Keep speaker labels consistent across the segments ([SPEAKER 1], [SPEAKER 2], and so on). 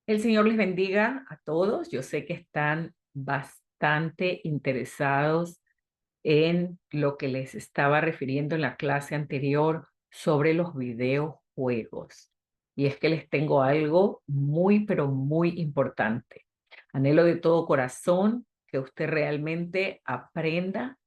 [SPEAKER 1] El Señor les bendiga a todos. Yo sé que están bastante interesados en lo que les estaba refiriendo en la clase anterior sobre los videojuegos. Y es que les tengo algo muy, pero muy importante. Anhelo de todo corazón que usted realmente aprenda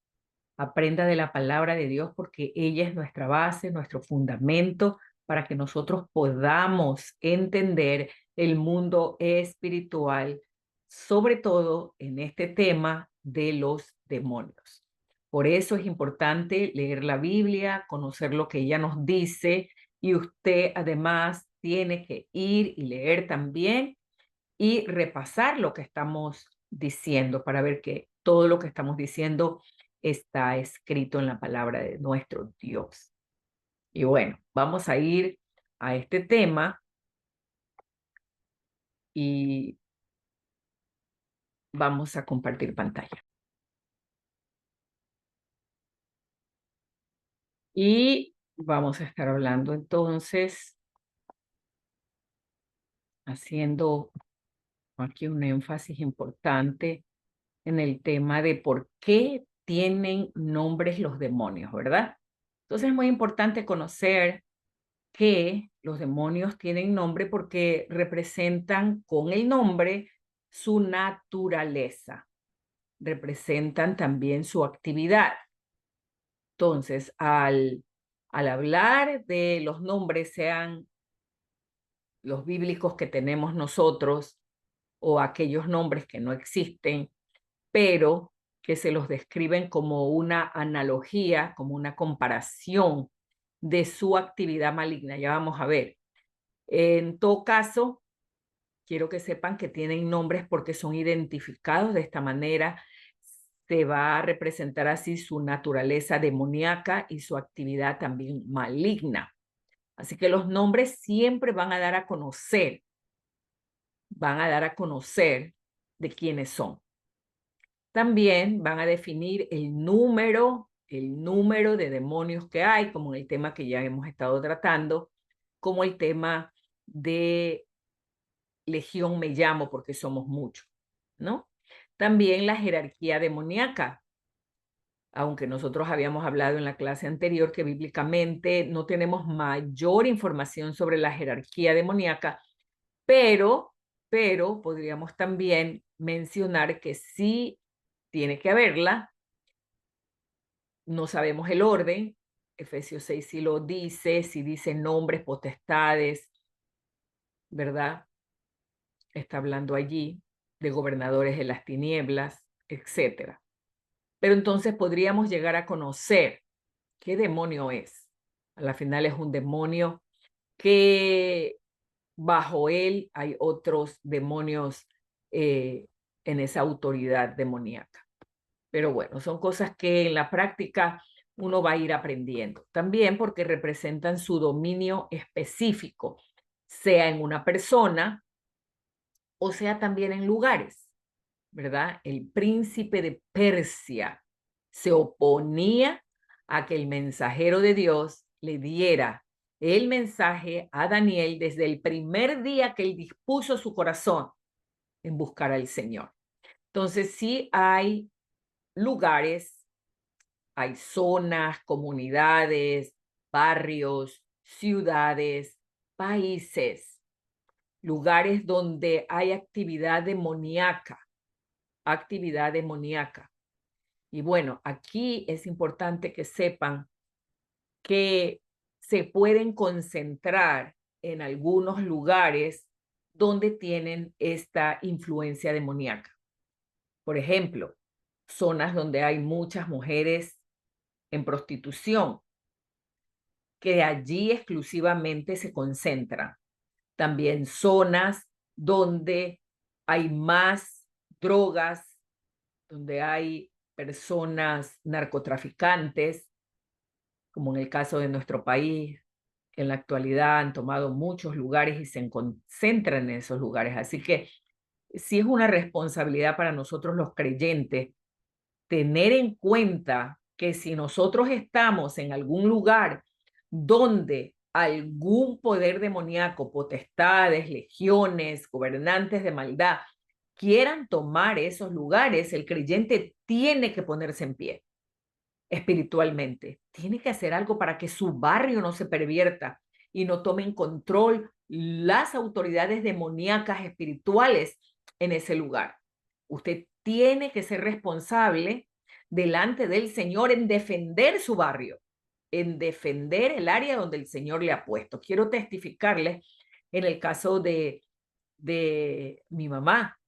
[SPEAKER 1] de la palabra de Dios porque ella es nuestra base, nuestro fundamento para que nosotros podamos entender el mundo espiritual, sobre todo en este tema de los demonios. Por eso es importante leer la Biblia, conocer lo que ella nos dice y usted además tiene que ir y leer también y repasar lo que estamos diciendo para ver que todo lo que estamos diciendo está escrito en la palabra de nuestro Dios. Y bueno, vamos a ir a este tema y vamos a compartir pantalla. Y vamos a estar hablando entonces, haciendo aquí un énfasis importante en el tema de por qué tienen nombres los demonios, ¿verdad? Entonces es muy importante conocer que los demonios tienen nombre porque representan con el nombre su naturaleza, representan también su actividad. Entonces, al hablar de los nombres, sean los bíblicos que tenemos nosotros o aquellos nombres que no existen, pero que se los describen como una analogía, como una comparación de su actividad maligna. Ya vamos a ver. En todo caso, quiero que sepan que tienen nombres porque son identificados de esta manera. Se va a representar así su naturaleza demoníaca y su actividad también maligna. Así que los nombres siempre van a dar a conocer de quiénes son. También van a definir el número de demonios que hay, como en el tema que ya hemos estado tratando, como el tema de legión me llamo porque somos muchos, ¿no? También la jerarquía demoníaca, aunque nosotros habíamos hablado en la clase anterior que bíblicamente no tenemos mayor información sobre la jerarquía demoníaca, pero, pero podríamos también mencionar que sí tiene que haberla. No sabemos el orden. Efesios 6 sí lo dice, sí dice nombres, potestades, ¿verdad? Está hablando allí de gobernadores de las tinieblas, etcétera. Pero entonces podríamos llegar a conocer qué demonio es. A la final es un demonio que bajo él hay otros demonios en esa autoridad demoníaca. Pero bueno, son cosas que en la práctica uno va a ir aprendiendo. También porque representan su dominio específico, sea en una persona o sea también en lugares, ¿verdad? El príncipe de Persia se oponía a que el mensajero de Dios le diera el mensaje a Daniel desde el primer día que él dispuso su corazón en buscar al Señor. Entonces sí hay lugares, hay zonas, comunidades, barrios, ciudades, países, lugares donde hay actividad demoníaca. Y bueno, aquí es importante que sepan que se pueden concentrar en algunos lugares donde tienen esta influencia demoníaca. Por ejemplo, zonas donde hay muchas mujeres en prostitución, que allí exclusivamente se concentran. También zonas donde hay más drogas, donde hay personas narcotraficantes, como en el caso de nuestro país, que en la actualidad han tomado muchos lugares y se concentran en esos lugares. Así que sí es una responsabilidad para nosotros los creyentes tener en cuenta que si nosotros estamos en algún lugar donde algún poder demoníaco, potestades, legiones, gobernantes de maldad, quieran tomar esos lugares, el creyente tiene que ponerse en pie espiritualmente. Tiene que hacer algo para que su barrio no se pervierta y no tomen control las autoridades demoníacas espirituales en ese lugar. Usted tiene que ser responsable delante del Señor en defender su barrio, en defender el área donde el Señor le ha puesto. Quiero testificarles en el caso de mi mamá.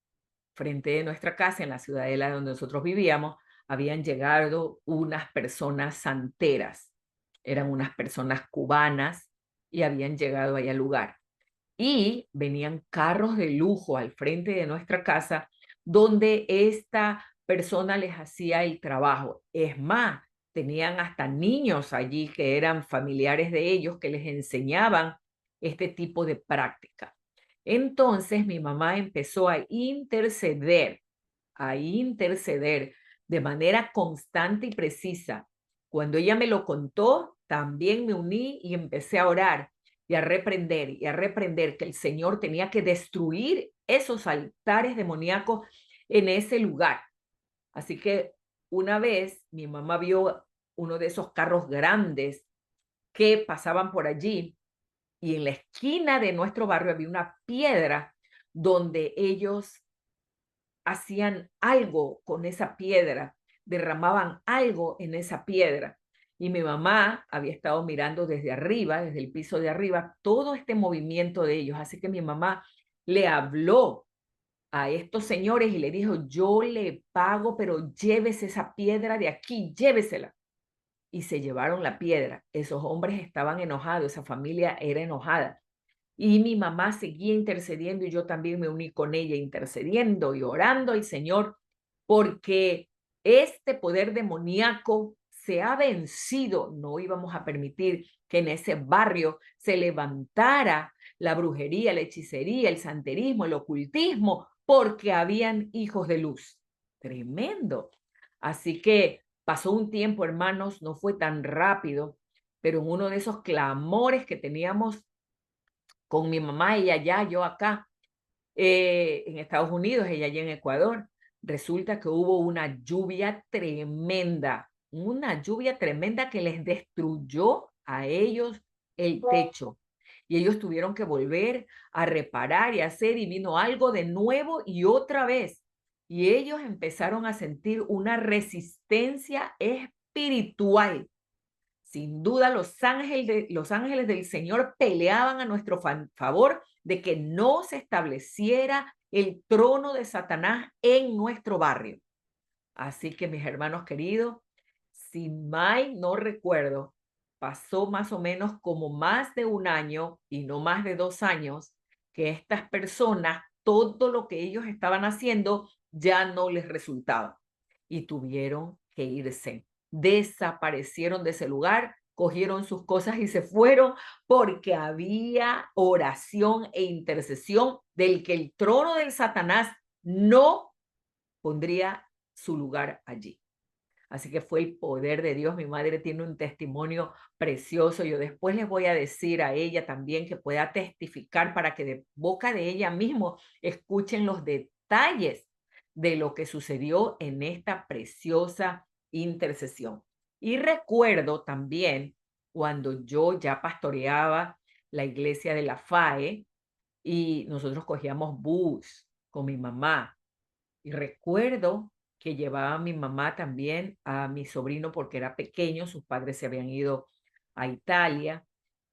[SPEAKER 1] Frente de nuestra casa, en la ciudadela donde nosotros vivíamos, habían llegado unas personas santeras. Eran unas personas cubanas y habían llegado ahí al lugar. Y venían carros de lujo al frente de nuestra casa donde esta persona les hacía el trabajo. Es más, tenían hasta niños allí que eran familiares de ellos que les enseñaban este tipo de práctica. Entonces mi mamá empezó a interceder de manera constante y precisa. Cuando ella me lo contó, también me uní y empecé a orar y a reprender que el Señor tenía que destruir esos altares demoníacos en ese lugar. Así que una vez mi mamá vio uno de esos carros grandes que pasaban por allí y en la esquina de nuestro barrio había una piedra donde ellos hacían algo con esa piedra, derramaban algo en esa piedra. Y mi mamá había estado mirando desde arriba, desde el piso de arriba, todo este movimiento de ellos. Así que mi mamá le habló a estos señores y le dijo, yo le pago, pero llévese esa piedra de aquí, llévesela. Y se llevaron la piedra. Esos hombres estaban enojados, esa familia era enojada. Y mi mamá seguía intercediendo y yo también me uní con ella intercediendo y orando al Señor porque este poder demoníaco se ha vencido. No íbamos a permitir que en ese barrio se levantara la brujería, la hechicería, el santerismo, el ocultismo, porque habían hijos de luz. Tremendo. Así que pasó un tiempo, hermanos, no fue tan rápido, pero en uno de esos clamores que teníamos con mi mamá, ella allá, yo acá, en Estados Unidos, ella allá en Ecuador, resulta que hubo una lluvia tremenda que les destruyó a ellos el techo. Y ellos tuvieron que volver a reparar y hacer, y vino algo de nuevo y otra vez. Y ellos empezaron a sentir una resistencia espiritual. Sin duda, los ángeles del Señor peleaban a nuestro favor de que no se estableciera el trono de Satanás en nuestro barrio. Así que, mis hermanos queridos, si mal no recuerdo, pasó más o menos como más de un año y no más de 2 años que estas personas, todo lo que ellos estaban haciendo ya no les resultaba y tuvieron que irse. Desaparecieron de ese lugar, cogieron sus cosas y se fueron porque había oración e intercesión del que el trono del Satanás no pondría su lugar allí. Así que fue el poder de Dios. Mi madre tiene un testimonio precioso. Yo después les voy a decir a ella también que pueda testificar para que de boca de ella mismo escuchen los detalles de lo que sucedió en esta preciosa intercesión. Y recuerdo también cuando yo ya pastoreaba la iglesia de la FAE y nosotros cogíamos bus con mi mamá y recuerdo que llevaba a mi mamá también a mi sobrino porque era pequeño, sus padres se habían ido a Italia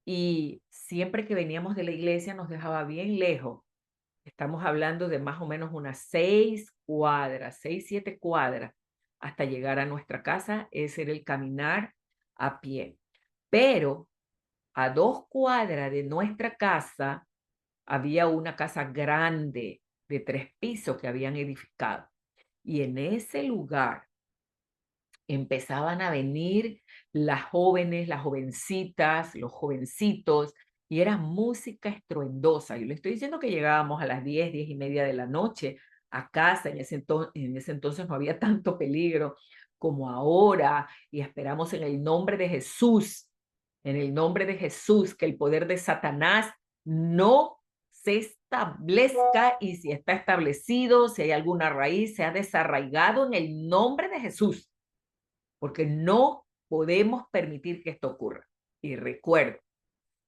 [SPEAKER 1] y siempre que veníamos de la iglesia nos dejaba bien lejos. Estamos hablando de más o menos unas 6 cuadras, 6, 7 cuadras hasta llegar a nuestra casa. Ese era el caminar a pie. Pero a 2 cuadras de nuestra casa había una casa grande de 3 pisos que habían edificado. Y en ese lugar empezaban a venir las jóvenes, las jovencitas, los jovencitos, y era música estruendosa. Yo le estoy diciendo que llegábamos a las 10, 10:30 de la noche a casa. En ese entonces no había tanto peligro como ahora, y esperamos en el nombre de Jesús en el nombre de Jesús, que el poder de Satanás no se establezca, y si está establecido, si hay alguna raíz, se ha desarraigado en el nombre de Jesús, porque no podemos permitir que esto ocurra. Y recuerdo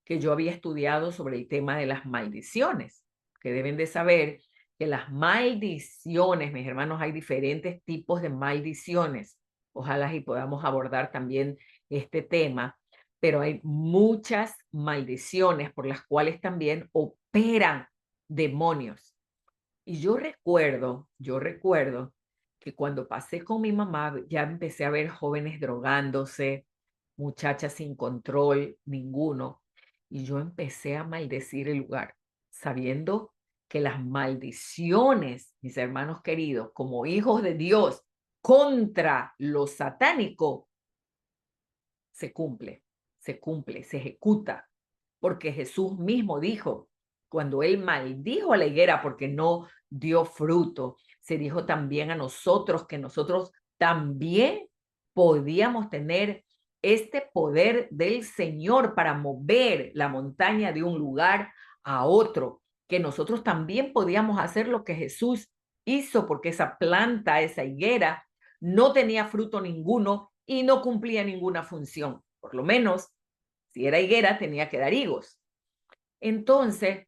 [SPEAKER 1] que yo había estudiado sobre el tema de las maldiciones, que deben de saber que las maldiciones, mis hermanos, hay diferentes tipos de maldiciones. Ojalá y podamos abordar también este tema, pero hay muchas maldiciones por las cuales también operan demonios. Y yo recuerdo que cuando pasé con mi mamá, ya empecé a ver jóvenes drogándose, muchachas sin control, ninguno. Y yo empecé a maldecir el lugar, sabiendo que las maldiciones, mis hermanos queridos, como hijos de Dios, contra lo satánico, se cumple, se ejecuta, porque Jesús mismo dijo, cuando él maldijo a la higuera porque no dio fruto, se dijo también a nosotros que nosotros también podíamos tener este poder del Señor para mover la montaña de un lugar a otro, que nosotros también podíamos hacer lo que Jesús hizo, porque esa planta, esa higuera, no tenía fruto ninguno y no cumplía ninguna función. Por lo menos, si era higuera, tenía que dar higos. Entonces,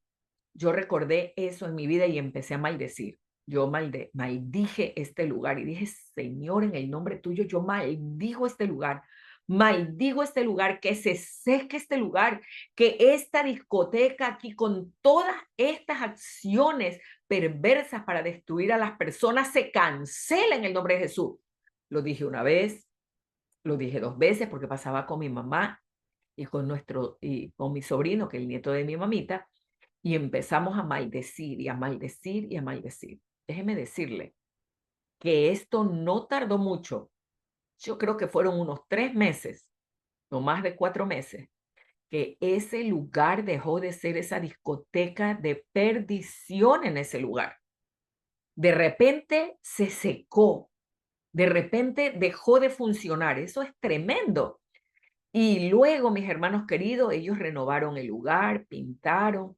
[SPEAKER 1] yo recordé eso en mi vida y empecé a maldecir. Yo maldije este lugar y dije, Señor, en el nombre tuyo, yo maldigo este lugar, que se seque este lugar, que esta discoteca aquí con todas estas acciones perversas para destruir a las personas se cancela en el nombre de Jesús. Lo dije una vez, lo dije dos veces porque pasaba con mi mamá y con mi sobrino, que es el nieto de mi mamita, y empezamos a maldecir y a maldecir y a maldecir. Déjeme decirle que esto no tardó mucho. Yo creo que fueron unos 3 meses, no más de 4 meses, que ese lugar dejó de ser esa discoteca de perdición en ese lugar. De repente se secó, de repente dejó de funcionar. Eso es tremendo. Y luego, mis hermanos queridos, ellos renovaron el lugar, pintaron,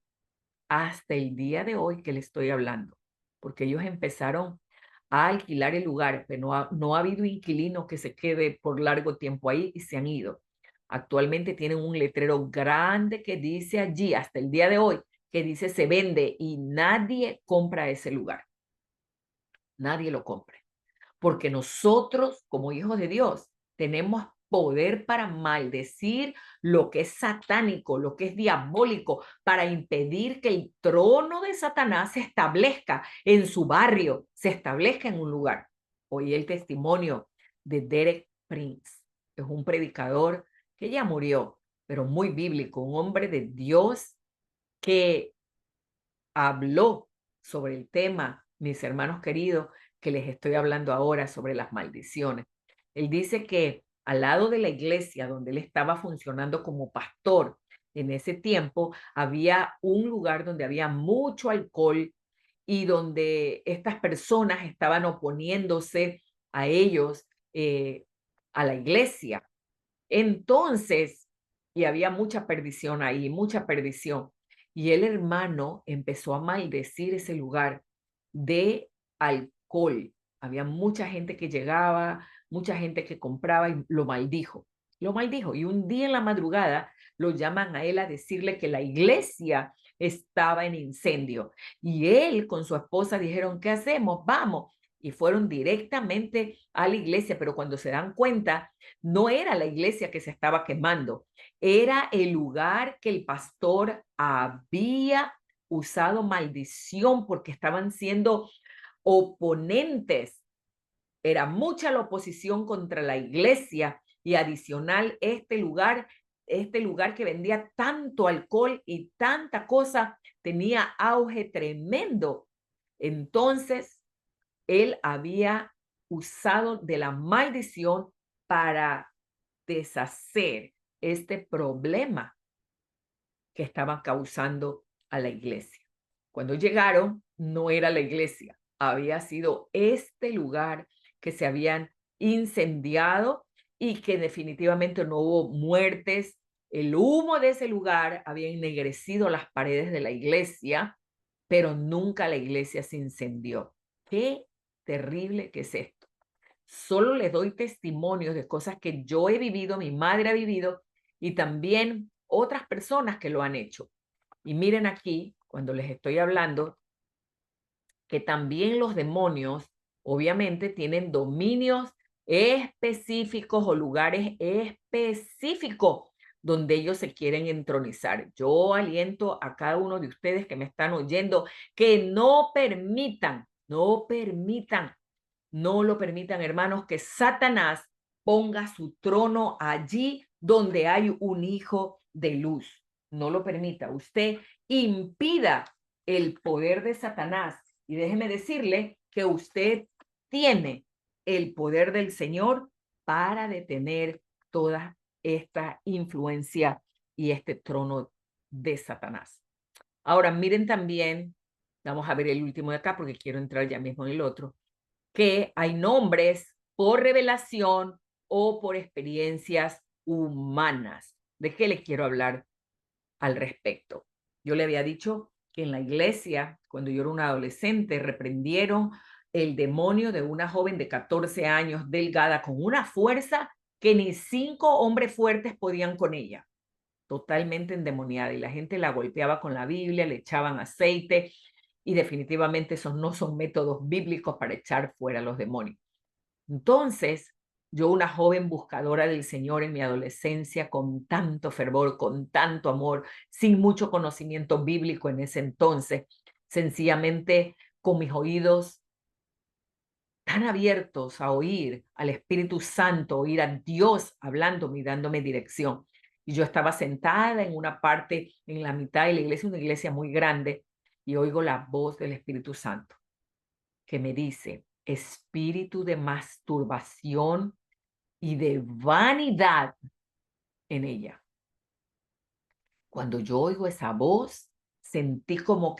[SPEAKER 1] hasta el día de hoy que le estoy hablando, porque ellos empezaron a alquilar el lugar, pero no ha habido inquilino que se quede por largo tiempo ahí y se han ido. Actualmente tienen un letrero grande que dice allí, hasta el día de hoy, que dice se vende, y nadie compra ese lugar. Nadie lo compra. Porque nosotros, como hijos de Dios, tenemos poder para maldecir lo que es satánico, lo que es diabólico, para impedir que el trono de Satanás se establezca en su barrio, se establezca en un lugar. Oí el testimonio de Derek Prince, que es un predicador que ya murió, pero muy bíblico, un hombre de Dios que habló sobre el tema, mis hermanos queridos, que les estoy hablando ahora sobre las maldiciones. Él dice que al lado de la iglesia donde él estaba funcionando como pastor, en ese tiempo había un lugar donde había mucho alcohol y donde estas personas estaban oponiéndose a ellos, a la iglesia. Entonces, y había mucha perdición ahí, mucha perdición. Y el hermano empezó a maldecir ese lugar de alcohol. Había mucha gente que llegaba, mucha gente que compraba y lo maldijo. Lo maldijo. Y un día en la madrugada lo llaman a él a decirle que la iglesia estaba en incendio. Y él con su esposa dijeron, ¿qué hacemos? Vamos. Y fueron directamente a la iglesia, pero cuando se dan cuenta, no era la iglesia que se estaba quemando, era el lugar que el pastor había usado maldición porque estaban siendo oponentes. Era mucha la oposición contra la iglesia y adicional este lugar que vendía tanto alcohol y tanta cosa, tenía auge tremendo. Entonces, él había usado de la maldición para deshacer este problema que estaban causando a la iglesia. Cuando llegaron, no era la iglesia, había sido este lugar que se habían incendiado y que definitivamente no hubo muertes, El humo de ese lugar había ennegrecido las paredes de la iglesia, pero nunca la iglesia se incendió. Qué terrible que es esto. Solo les doy testimonios de cosas que yo he vivido, mi madre ha vivido y también otras personas que lo han hecho. Y miren aquí, cuando les estoy hablando, que también los demonios obviamente tienen dominios específicos o lugares específicos donde ellos se quieren entronizar. Yo aliento a cada uno de ustedes que me están oyendo que no lo permitan, hermanos, que Satanás ponga su trono allí donde hay un hijo de luz. No lo permita. Usted impida el poder de Satanás. Y déjeme decirle que usted tiene el poder del Señor para detener toda esta influencia y este trono de Satanás. Ahora, miren también, vamos a ver el último de acá porque quiero entrar ya mismo en el otro, que hay nombres por revelación o por experiencias humanas. ¿De qué les quiero hablar al respecto? Yo le había dicho que en la iglesia, cuando yo era una adolescente, reprendieron el demonio de una joven de 14 años, delgada, con una fuerza que ni 5 hombres fuertes podían con ella, totalmente endemoniada. Y la gente la golpeaba con la Biblia, le echaban aceite, y definitivamente esos no son métodos bíblicos para echar fuera los demonios. Entonces, yo, una joven buscadora del Señor en mi adolescencia, con tanto fervor, con tanto amor, sin mucho conocimiento bíblico en ese entonces, sencillamente con mis oídos tan abiertos a oír al Espíritu Santo, oír a Dios hablándome y dándome dirección. Y yo estaba sentada en una parte, en la mitad de la iglesia, una iglesia muy grande, y oigo la voz del Espíritu Santo que me dice: espíritu de masturbación y de vanidad en ella. Cuando yo oigo esa voz, sentí como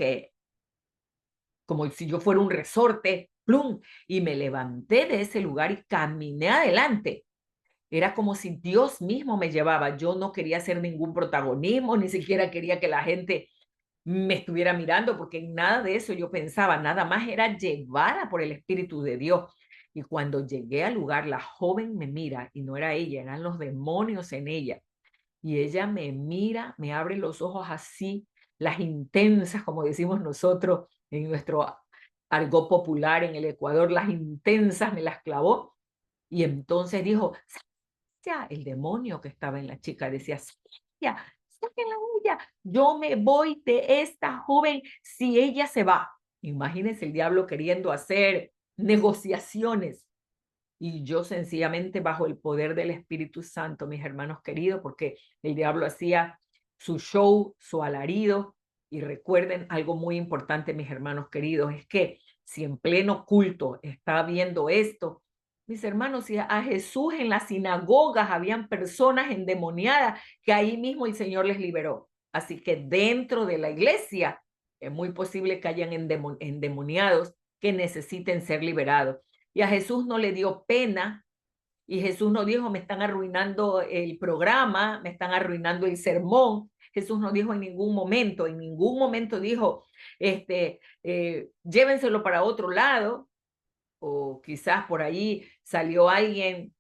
[SPEAKER 1] si yo fuera un resorte, ¡plum! Y me levanté de ese lugar y caminé adelante. Era como si Dios mismo me llevaba. Yo no quería hacer ningún protagonismo, ni siquiera quería que la gente me estuviera mirando, porque en nada de eso yo pensaba, nada más era llevada por el Espíritu de Dios. Y cuando llegué al lugar, la joven me mira, y no era ella, eran los demonios en ella. Y ella me mira, me abre los ojos así, las intensas, como decimos nosotros en nuestro argot popular en el Ecuador, las intensas me las clavó. Y entonces dijo: ya, el demonio que estaba en la chica decía: ya, saquen la huya, yo me voy de esta joven si ella se va. Imagínense el diablo queriendo hacer negociaciones. Y yo sencillamente, bajo el poder del Espíritu Santo, mis hermanos queridos, porque el diablo hacía su show, su alarido. Y recuerden algo muy importante, mis hermanos queridos, es que si en pleno culto está viendo esto, mis hermanos, si a Jesús en las sinagogas habían personas endemoniadas, que ahí mismo el Señor les liberó. Así que dentro de la iglesia es muy posible que hayan endemoniados que necesiten ser liberados. Y a Jesús no le dio pena, y Jesús no dijo: me están arruinando el programa, me están arruinando el sermón. Jesús no dijo en ningún momento dijo, llévenselo para otro lado. O quizás por ahí salió alguien,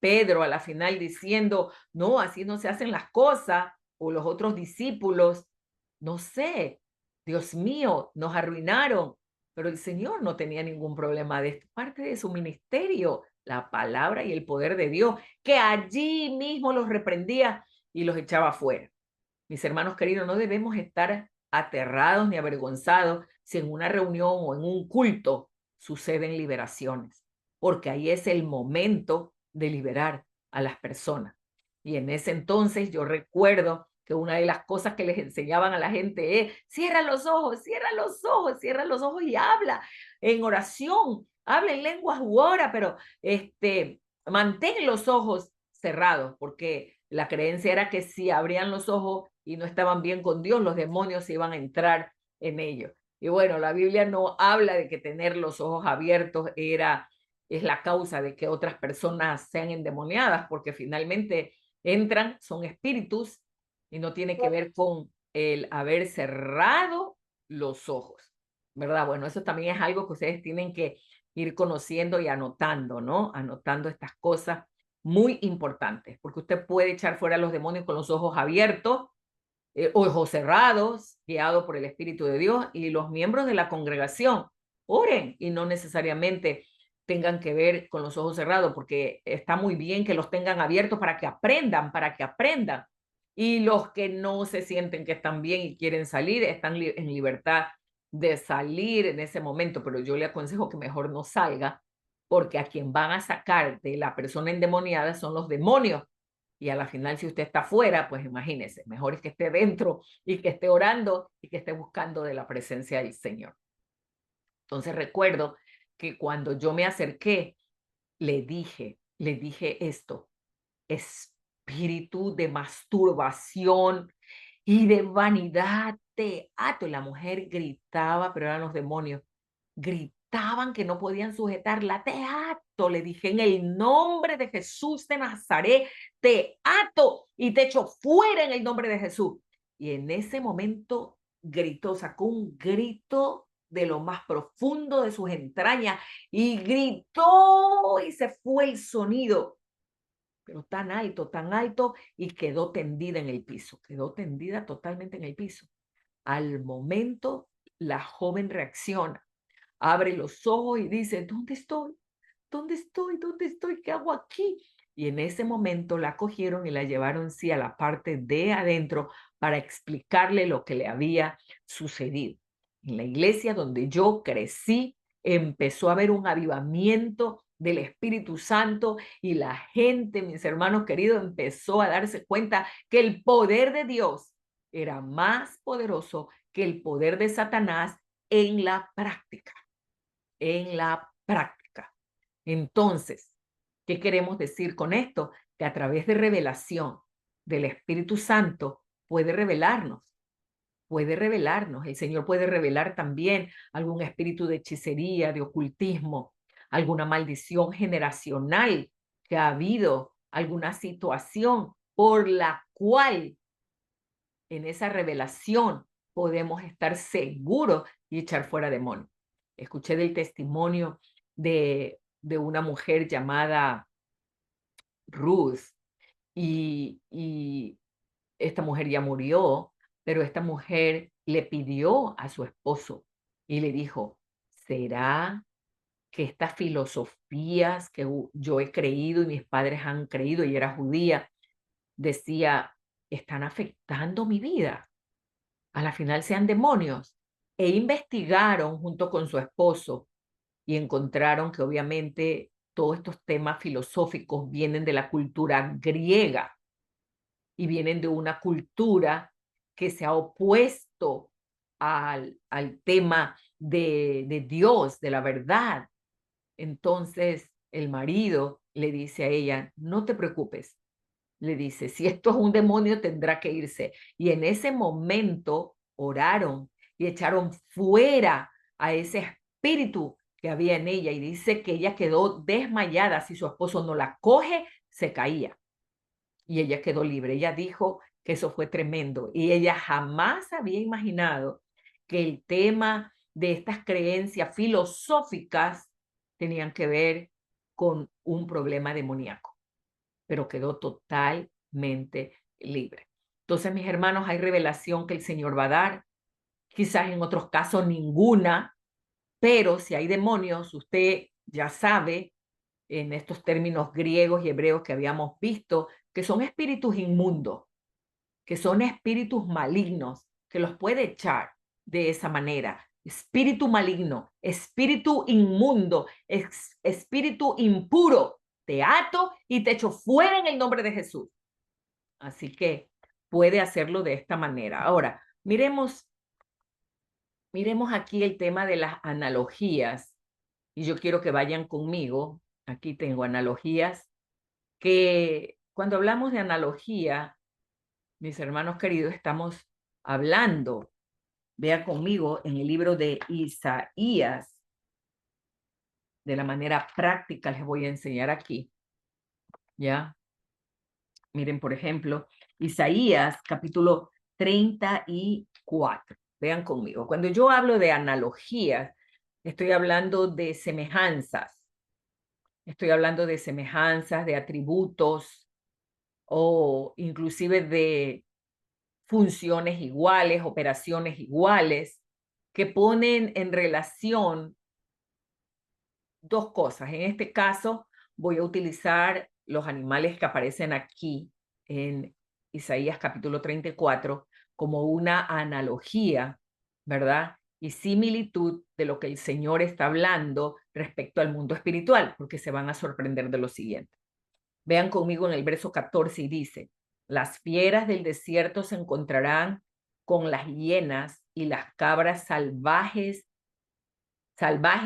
[SPEAKER 1] Pedro, a la final diciendo: no, así no se hacen las cosas, o los otros discípulos, no sé, Dios mío, nos arruinaron. Pero el Señor no tenía ningún problema de esto. Parte de su ministerio, la palabra y el poder de Dios, que allí mismo los reprendía y los echaba fuera. Mis hermanos queridos, no debemos estar aterrados ni avergonzados si en una reunión o en un culto suceden liberaciones, porque ahí es el momento de liberar a las personas. Y en ese entonces yo recuerdo que una de las cosas que les enseñaban a la gente es: cierra los ojos, cierra los ojos, cierra los ojos y habla en oración, habla en lenguas u ora, pero mantén los ojos cerrados, porque la creencia era que si abrían los ojos y no estaban bien con Dios, los demonios iban a entrar en ellos. Y bueno, la Biblia no habla de que tener los ojos abiertos es la causa de que otras personas sean endemoniadas, porque finalmente entran, son espíritus y no tiene que ver con el haber cerrado los ojos, ¿verdad? Bueno, eso también es algo que ustedes tienen que ir conociendo y anotando, ¿no? Anotando estas cosas muy importantes, porque usted puede echar fuera a los demonios con los ojos abiertos, ojos cerrados, guiado por el Espíritu de Dios, y los miembros de la congregación oren y no necesariamente tengan que ver con los ojos cerrados, porque está muy bien que los tengan abiertos para que aprendan, para que aprendan. Y los que no se sienten que están bien y quieren salir, están en libertad de salir en ese momento, pero yo le aconsejo que mejor no salga, porque a quien van a sacar de la persona endemoniada son los demonios. Y a la final, si usted está fuera, pues imagínese, mejor es que esté dentro y que esté orando y que esté buscando de la presencia del Señor. Entonces recuerdo que cuando yo me acerqué, le dije esto: espíritu de masturbación y de vanidad te ato. Y la mujer gritaba, pero eran los demonios. Gritaban que no podían sujetarla. Te ato, le dije, en el nombre de Jesús de Nazaret, te ato y te echo fuera en el nombre de Jesús. Y en ese momento gritó, sacó un grito de lo más profundo de sus entrañas y gritó y se fue el sonido, pero tan alto, y quedó tendida en el piso, quedó tendida totalmente en el piso. Al momento, la joven reacciona, abre los ojos y dice: ¿dónde estoy? ¿Dónde estoy? ¿Dónde estoy? ¿Qué hago aquí? Y en ese momento la cogieron y la llevaron, sí, a la parte de adentro para explicarle lo que le había sucedido. En la iglesia donde yo crecí, empezó a haber un avivamiento del Espíritu Santo y la gente, mis hermanos queridos, empezó a darse cuenta que el poder de Dios era más poderoso que el poder de Satanás en la práctica, en la práctica. Entonces, ¿qué queremos decir con esto? Que a través de revelación del Espíritu Santo puede revelarnos, puede revelarnos. El Señor puede revelar también algún espíritu de hechicería, de ocultismo, alguna maldición generacional que ha habido, alguna situación por la cual en esa revelación podemos estar seguros y echar fuera demonios. Escuché del testimonio de una mujer llamada Ruth, y esta mujer ya murió, pero esta mujer le pidió a su esposo y le dijo: ¿será que estas filosofías que yo he creído y mis padres han creído, y era judía, decía, están afectando mi vida? A la final sean demonios. E investigaron junto con su esposo y encontraron que obviamente todos estos temas filosóficos vienen de la cultura griega y vienen de una cultura que se ha opuesto al tema de Dios, de la verdad. Entonces el marido le dice a ella: no te preocupes, le dice, si esto es un demonio tendrá que irse. Y en ese momento oraron y echaron fuera a ese espíritu que había en ella, y dice que ella quedó desmayada. Si su esposo no la coge, se caía, y ella quedó libre. Ella dijo que eso fue tremendo y ella jamás había imaginado que el tema de estas creencias filosóficas tenían que ver con un problema demoníaco, pero quedó totalmente libre. Entonces, mis hermanos, hay revelación que el Señor va a dar, quizás en otros casos ninguna, pero si hay demonios, usted ya sabe, en estos términos griegos y hebreos que habíamos visto, que son espíritus inmundos, que son espíritus malignos, que los puede echar de esa manera. Espíritu maligno, espíritu inmundo, espíritu impuro, te ato y te echo fuera en el nombre de Jesús. Así que puede hacerlo de esta manera. Ahora, miremos aquí el tema de las analogías, y yo quiero que vayan conmigo. Aquí tengo analogías, que cuando hablamos de analogía, mis hermanos queridos, estamos hablando, vea conmigo en el libro de Isaías, de la manera práctica les voy a enseñar aquí, ¿ya? Miren, por ejemplo, Isaías capítulo 34. Vean conmigo. Cuando yo hablo de analogías, estoy hablando de semejanzas. Estoy hablando de semejanzas, de atributos o inclusive de funciones iguales, operaciones iguales, que ponen en relación dos cosas. En este caso, voy a utilizar los animales que aparecen aquí en Isaías capítulo 34 como una analogía, ¿verdad? Y similitud de lo que el Señor está hablando respecto al mundo espiritual, porque se van a sorprender de lo siguiente. Vean conmigo en el verso 14 y dice, las fieras del desierto se encontrarán con las hienas y las cabras salvaje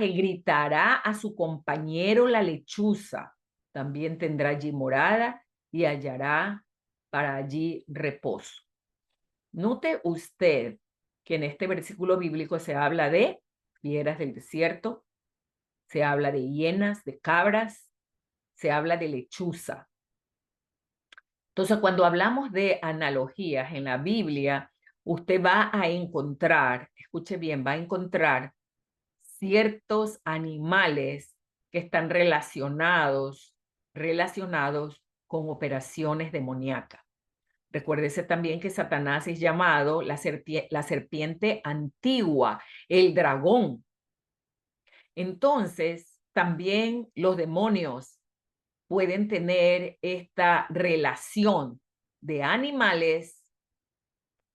[SPEAKER 1] gritará a su compañero la lechuza. También tendrá allí morada y hallará para allí reposo. Note usted que en este versículo bíblico se habla de fieras del desierto, se habla de hienas, de cabras, se habla de lechuza. Entonces, cuando hablamos de analogías en la Biblia, usted va a encontrar, escuche bien, va a encontrar ciertos animales que están relacionados con operaciones demoníacas. Recuérdese también que Satanás es llamado la serpiente antigua, el dragón. Entonces, también los demonios pueden tener esta relación de animales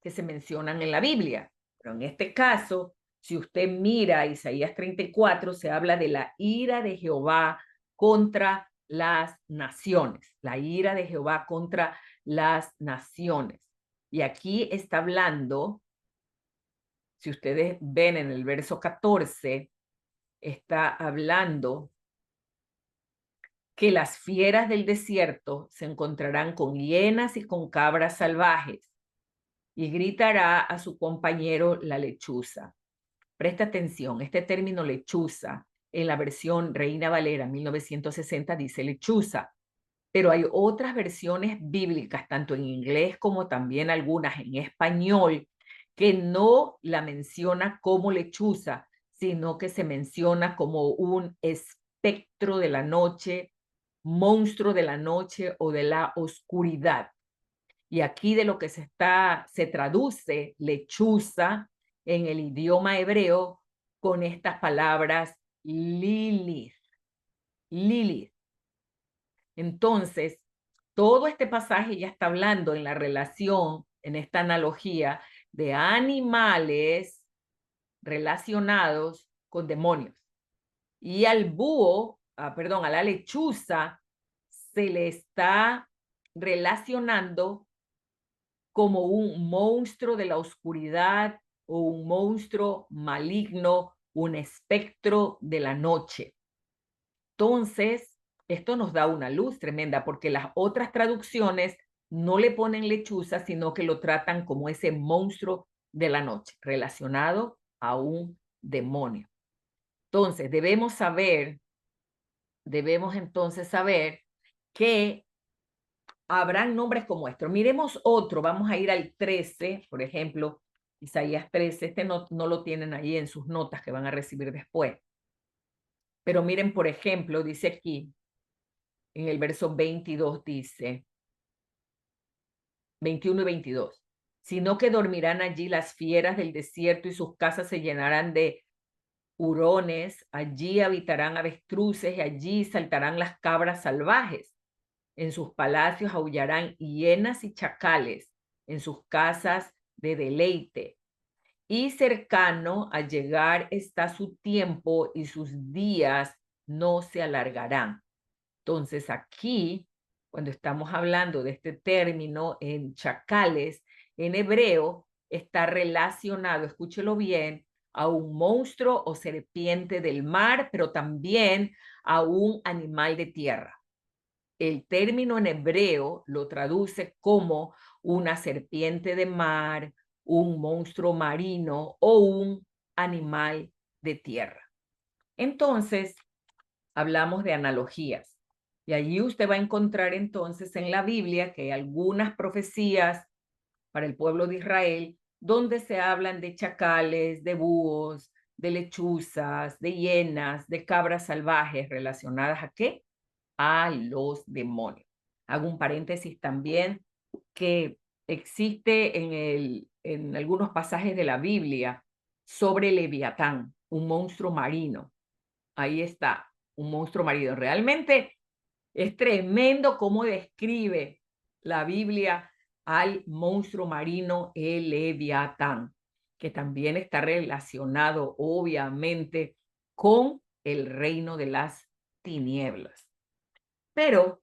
[SPEAKER 1] que se mencionan en la Biblia. Pero en este caso, si usted mira Isaías 34, se habla de la ira de Jehová contra las naciones, la ira de Jehová contra las naciones. Y aquí está hablando, si ustedes ven en el verso 14, está hablando que las fieras del desierto se encontrarán con hienas y con cabras salvajes y gritará a su compañero la lechuza. Presta atención, este término lechuza en la versión Reina Valera 1960 dice lechuza, pero hay otras versiones bíblicas, tanto en inglés como también algunas en español, que no la menciona como lechuza, sino que se menciona como un espectro de la noche, monstruo de la noche o de la oscuridad. Y aquí de lo que se traduce lechuza en el idioma hebreo con estas palabras Lilith. Lilith. Entonces, todo este pasaje ya está hablando en la relación, en esta analogía de animales relacionados con demonios. Y al búho, perdón, a la lechuza se le está relacionando como un monstruo de la oscuridad o un monstruo maligno, un espectro de la noche. Entonces, esto nos da una luz tremenda porque las otras traducciones no le ponen lechuza, sino que lo tratan como ese monstruo de la noche, relacionado a un demonio. Entonces, debemos entonces saber que habrán nombres como estos. Miremos otro, vamos a ir al 13, por ejemplo, Isaías 13, este no lo tienen ahí en sus notas que van a recibir después. Pero miren, por ejemplo, dice aquí, en el verso 22 dice, 21 y 22, sino que dormirán allí las fieras del desierto y sus casas se llenarán de hurones, allí habitarán avestruces y allí saltarán las cabras salvajes. En sus palacios aullarán hienas y chacales, en sus casas de deleite. Y cercano a llegar está su tiempo y sus días no se alargarán. Entonces aquí, cuando estamos hablando de este término en chacales, en hebreo, está relacionado, escúchelo bien, a un monstruo o serpiente del mar, pero también a un animal de tierra. El término en hebreo lo traduce como una serpiente de mar, un monstruo marino o un animal de tierra. Entonces, hablamos de analogías. Y allí usted va a encontrar entonces en la Biblia que hay algunas profecías para el pueblo de Israel donde se hablan de chacales, de búhos, de lechuzas, de hienas, de cabras salvajes relacionadas a ¿qué? A los demonios. Hago un paréntesis también que existe en algunos pasajes de la Biblia sobre Leviatán, un monstruo marino. Ahí está, un monstruo marino. Realmente es tremendo cómo describe la Biblia al monstruo marino el Leviatán, que también está relacionado obviamente con el reino de las tinieblas. Pero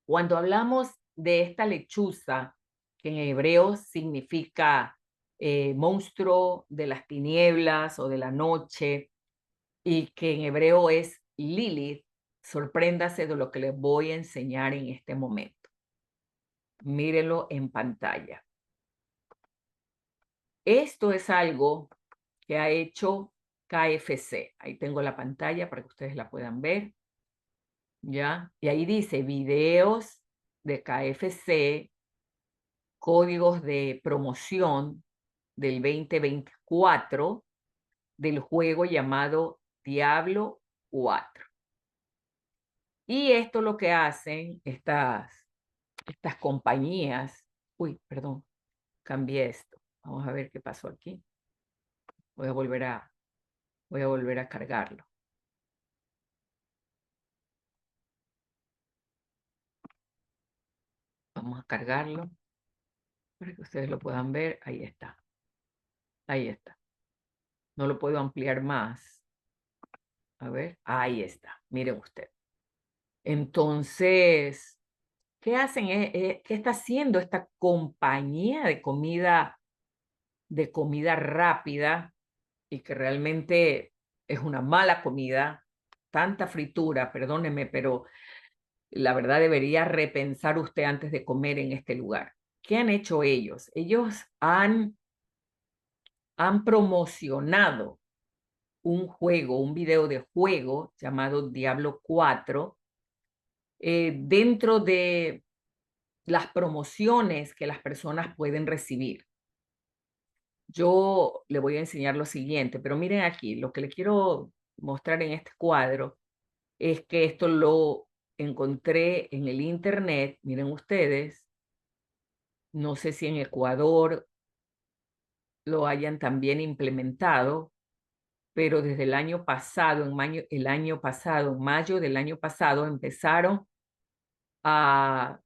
[SPEAKER 1] cuando hablamos de esta lechuza, que en hebreo significa monstruo de las tinieblas o de la noche, y que en hebreo es Lilith, sorpréndase de lo que les voy a enseñar en este momento. Mírenlo en pantalla. Esto es algo que ha hecho KFC. Ahí tengo la pantalla para que ustedes la puedan ver. ¿Ya? Y ahí dice videos de KFC, códigos de promoción del 2024 del juego llamado Diablo 4. Y esto lo que hacen estas compañías. Uy, perdón, cambié esto. Vamos a ver qué pasó aquí. Voy a volver a cargarlo. Vamos a cargarlo para que ustedes lo puedan ver. Ahí está. Ahí está. No lo puedo ampliar más. A ver, ahí está. Miren usted. Entonces, ¿qué hacen? ¿Qué está haciendo esta compañía de comida rápida y que realmente es una mala comida? Tanta fritura, perdóneme, pero la verdad debería repensar usted antes de comer en este lugar. ¿Qué han hecho ellos? Ellos han promocionado un juego, un video de juego llamado Diablo 4 dentro de las promociones que las personas pueden recibir. Yo le voy a enseñar lo siguiente, pero miren aquí, lo que le quiero mostrar en este cuadro es que esto lo encontré en el internet, miren ustedes, no sé si en Ecuador lo hayan también implementado, pero desde el año pasado, en mayo del año pasado, empezaron a,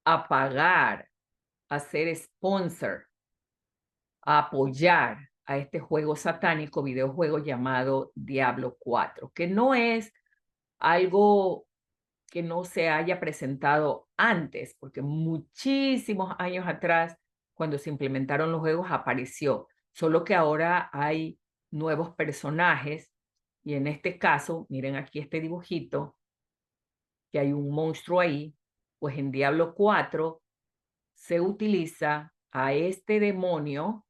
[SPEAKER 1] a pagar, a ser sponsor, a apoyar a este juego satánico, videojuego llamado Diablo 4, que no es algo que no se haya presentado antes, porque muchísimos años atrás, cuando se implementaron los juegos, apareció, solo que ahora hay nuevos personajes y en este caso, miren aquí este dibujito, que hay un monstruo ahí, pues en Diablo 4 se utiliza a este demonio,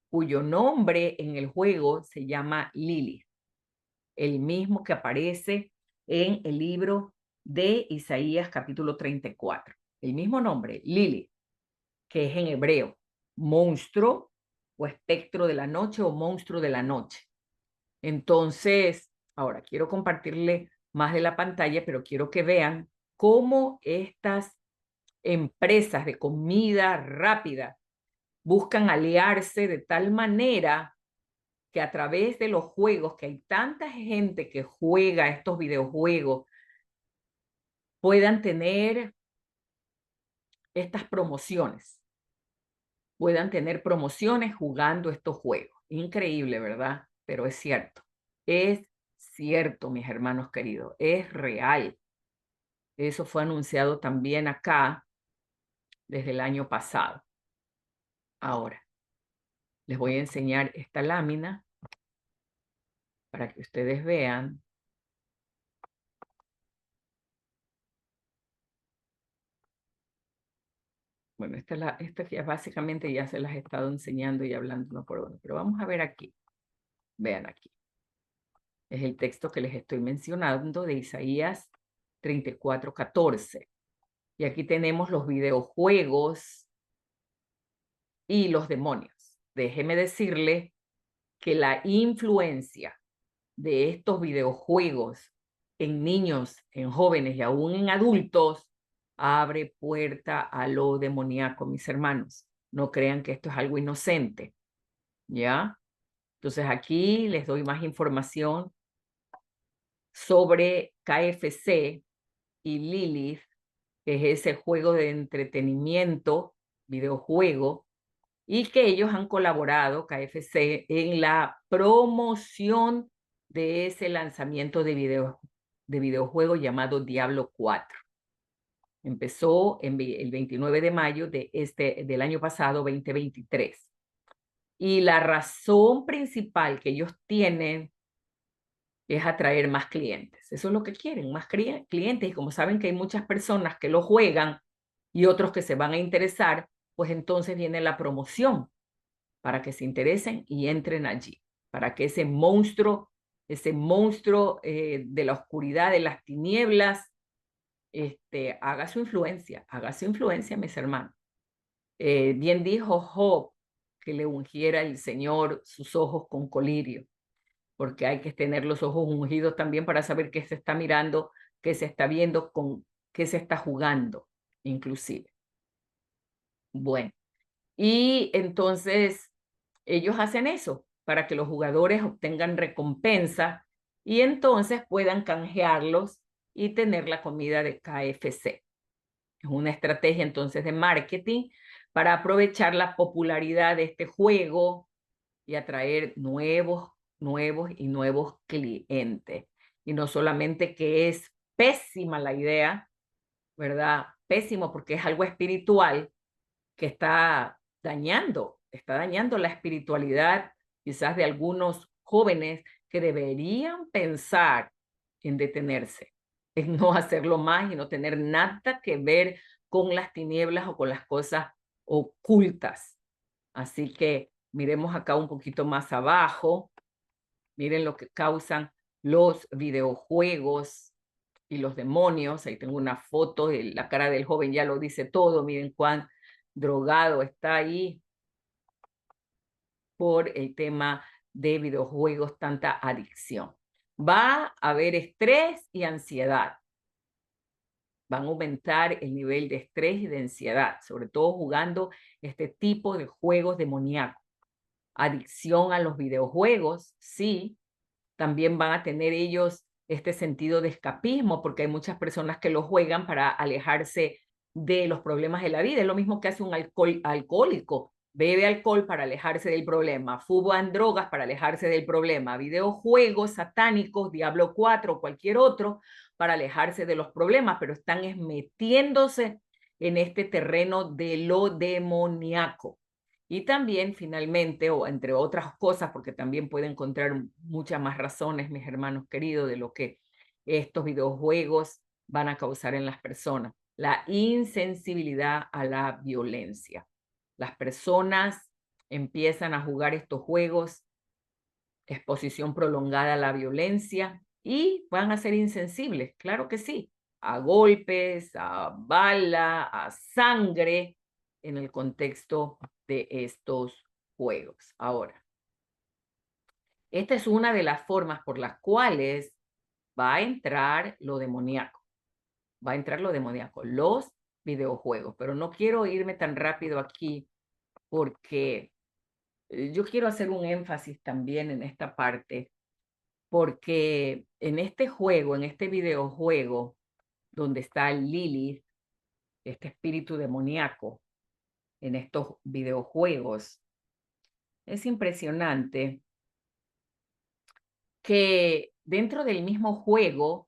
[SPEAKER 1] cuyo nombre en el juego se llama Lilith, el mismo que aparece en el libro de Isaías capítulo 34. El mismo nombre, Lilith, que es en hebreo, monstruo o espectro de la noche o monstruo de la noche. Entonces, ahora quiero compartirle más de la pantalla, pero quiero que vean cómo estas empresas de comida rápida buscan aliarse de tal manera que a través de los juegos, que hay tanta gente que juega estos videojuegos, puedan tener estas promociones, puedan tener promociones jugando estos juegos. Increíble, ¿verdad? Pero es cierto. Es cierto, mis hermanos queridos, es real. Eso fue anunciado también acá desde el año pasado. Ahora, les voy a enseñar esta lámina para que ustedes vean. Bueno, esta ya básicamente ya se las he estado enseñando y hablando uno por uno, pero vamos a ver aquí. Vean aquí. Es el texto que les estoy mencionando de Isaías 34:14. Y aquí tenemos los videojuegos y los demonios. Déjeme decirle que la influencia de estos videojuegos en niños, en jóvenes y aún en adultos abre puerta a lo demoníaco, mis hermanos. No crean que esto es algo inocente, ¿ya? Entonces aquí les doy más información sobre KFC y Lilith, que es ese juego de entretenimiento, videojuego, y que ellos han colaborado, KFC, en la promoción de ese lanzamiento de videojuego llamado Diablo 4. Empezó el 29 de mayo del año pasado, 2023. Y la razón principal que ellos tienen es atraer más clientes. Eso es lo que quieren, más clientes. Y como saben que hay muchas personas que lo juegan y otros que se van a interesar, pues entonces viene la promoción para que se interesen y entren allí, para que ese monstruo de la oscuridad, de las tinieblas, haga su influencia, mis hermanos. Bien dijo Job que le ungiera el Señor sus ojos con colirio, porque hay que tener los ojos ungidos también para saber qué se está mirando, qué se está viendo, con qué se está jugando, inclusive. Bueno, y entonces ellos hacen eso para que los jugadores obtengan recompensa y entonces puedan canjearlos y tener la comida de KFC. Es una estrategia entonces de marketing para aprovechar la popularidad de este juego y atraer nuevos clientes. Y no solamente que es pésima la idea, ¿verdad? Pésimo porque es algo espiritual que está dañando la espiritualidad quizás de algunos jóvenes que deberían pensar en detenerse, en no hacerlo más y no tener nada que ver con las tinieblas o con las cosas ocultas. Así que miremos acá un poquito más abajo. Miren lo que causan los videojuegos y los demonios. Ahí tengo una foto de la cara del joven, ya lo dice todo. Miren cuán drogado está ahí por el tema de videojuegos, tanta adicción. Va a haber estrés y ansiedad. Van a aumentar el nivel de estrés y de ansiedad, sobre todo jugando este tipo de juegos demoníacos. Adicción a los videojuegos, sí. También van a tener ellos este sentido de escapismo, porque hay muchas personas que lo juegan para alejarse de los problemas de la vida. Es lo mismo que hace un alcohólico. Bebe alcohol para alejarse del problema, fuman drogas para alejarse del problema, videojuegos satánicos, Diablo 4 o cualquier otro, para alejarse de los problemas, pero están metiéndose en este terreno de lo demoníaco. Y también, finalmente, o entre otras cosas, porque también puede encontrar muchas más razones, mis hermanos queridos, de lo que estos videojuegos van a causar en las personas. La insensibilidad a la violencia. Las personas empiezan a jugar estos juegos, exposición prolongada a la violencia, y van a ser insensibles, claro que sí, a golpes, a bala, a sangre, en el contexto de estos juegos. Ahora, esta es una de las formas por las cuales va a entrar lo demoníaco. Va a entrar lo demoníaco, los videojuegos. Pero no quiero irme tan rápido aquí porque yo quiero hacer un énfasis también en esta parte, porque en este juego, en este videojuego, donde está Lilith, este espíritu demoníaco, en estos videojuegos, es impresionante que dentro del mismo juego,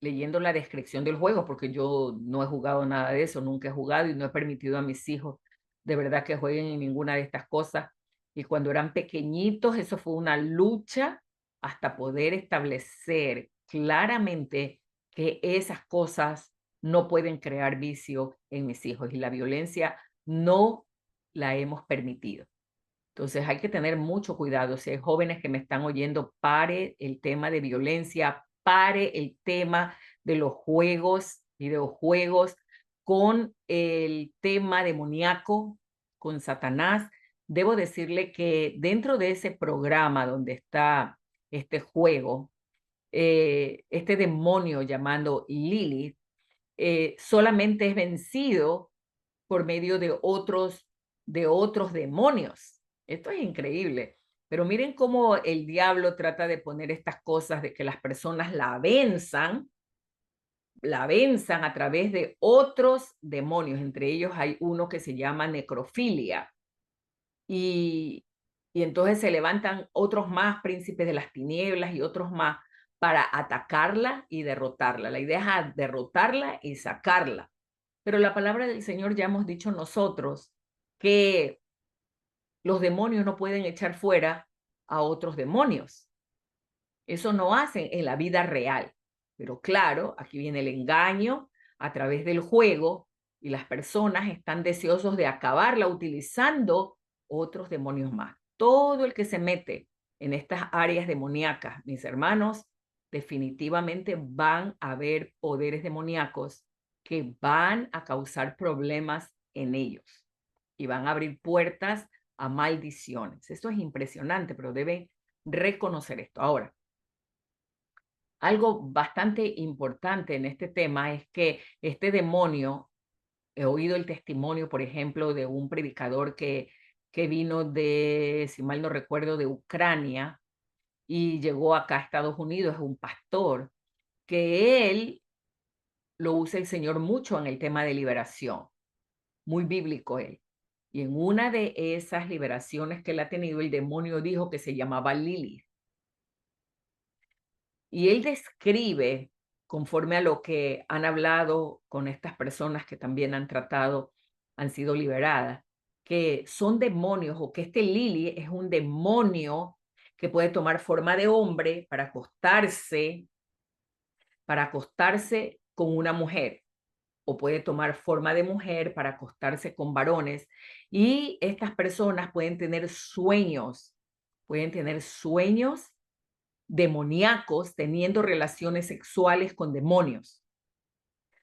[SPEAKER 1] leyendo la descripción del juego, porque yo no he jugado nada de eso, nunca he jugado y no he permitido a mis hijos de verdad que jueguen en ninguna de estas cosas. Y cuando eran pequeñitos, eso fue una lucha hasta poder establecer claramente que esas cosas no pueden crear vicio en mis hijos y la violencia no la hemos permitido. Entonces hay que tener mucho cuidado. Si hay jóvenes que me están oyendo, pare el tema de violencia, pare el tema de los juegos, videojuegos, con el tema demoníaco, con Satanás. Debo decirle que dentro de ese programa donde está este juego, este demonio llamando Lilith, solamente es vencido por medio de otros demonios. Esto es increíble. Pero miren cómo el diablo trata de poner estas cosas de que las personas la venzan a través de otros demonios. Entre ellos hay uno que se llama necrofilia. Y, y entonces se levantan otros más, príncipes de las tinieblas y otros más, para atacarla y derrotarla. La idea es derrotarla y sacarla. Pero la palabra del Señor ya hemos dicho nosotros que los demonios no pueden echar fuera a otros demonios. Eso no hacen en la vida real. Pero claro, aquí viene el engaño a través del juego y las personas están deseosos de acabarla utilizando otros demonios más. Todo el que se mete en estas áreas demoníacas, mis hermanos, definitivamente van a haber poderes demoníacos que van a causar problemas en ellos y van a abrir puertas a maldiciones. Esto es impresionante, pero deben reconocer esto. Ahora, algo bastante importante en este tema es que este demonio, he oído el testimonio, por ejemplo, de un predicador que vino de, si mal no recuerdo, de Ucrania y llegó acá a Estados Unidos, es un pastor, que él lo usa el Señor mucho en el tema de liberación, muy bíblico él. Y en una de esas liberaciones que él ha tenido, el demonio dijo que se llamaba Lilith. Y él describe, conforme a lo que han hablado con estas personas que también han tratado, han sido liberadas, que son demonios o que este Lili es un demonio que puede tomar forma de hombre para acostarse con una mujer, o puede tomar forma de mujer para acostarse con varones. Y estas personas pueden tener sueños demoníacos teniendo relaciones sexuales con demonios.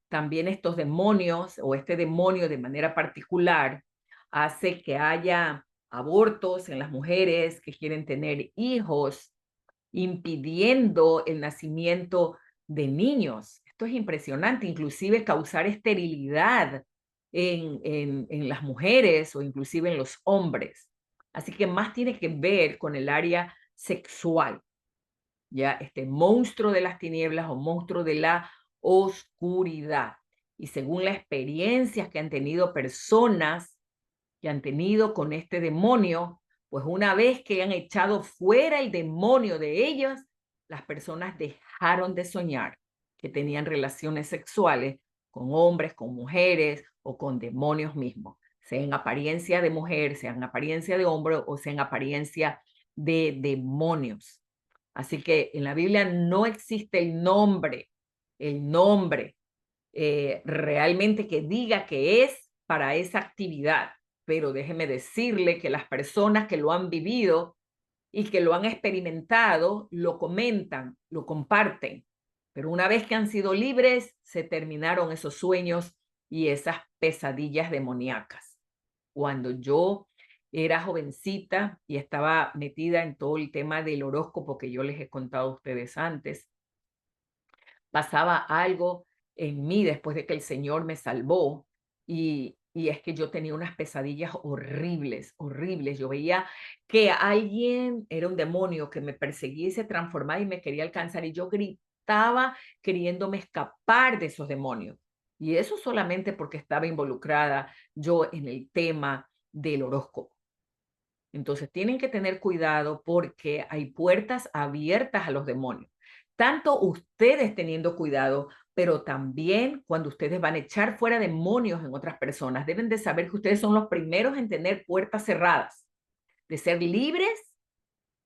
[SPEAKER 1] También estos demonios o este demonio de manera particular hace que haya abortos en las mujeres que quieren tener hijos, impidiendo el nacimiento de niños. Esto es impresionante, inclusive causar esterilidad en las mujeres o inclusive en los hombres. Así que más tiene que ver con el área sexual. Ya este monstruo de las tinieblas o monstruo de la oscuridad. Y según las experiencias que han tenido personas que han tenido con este demonio, pues una vez que han echado fuera el demonio de ellos, las personas dejaron de soñar que tenían relaciones sexuales con hombres, con mujeres o con demonios mismos, sea en apariencia de mujer, sea en apariencia de hombre o sea en apariencia de demonios. Así que en la Biblia no existe el nombre realmente que diga que es para esa actividad. Pero déjeme decirle que las personas que lo han vivido y que lo han experimentado, lo comentan, lo comparten. Pero una vez que han sido libres, se terminaron esos sueños y esas pesadillas demoníacas. Cuando yo era jovencita y estaba metida en todo el tema del horóscopo que yo les he contado a ustedes antes, pasaba algo en mí después de que el Señor me salvó y es que yo tenía unas pesadillas horribles, horribles. Yo veía que alguien era un demonio que me perseguía y se transformaba y me quería alcanzar y yo gritaba queriéndome escapar de esos demonios. Y eso solamente porque estaba involucrada yo en el tema del horóscopo. Entonces tienen que tener cuidado porque hay puertas abiertas a los demonios. Tanto ustedes teniendo cuidado, pero también cuando ustedes van a echar fuera demonios en otras personas, deben de saber que ustedes son los primeros en tener puertas cerradas, de ser libres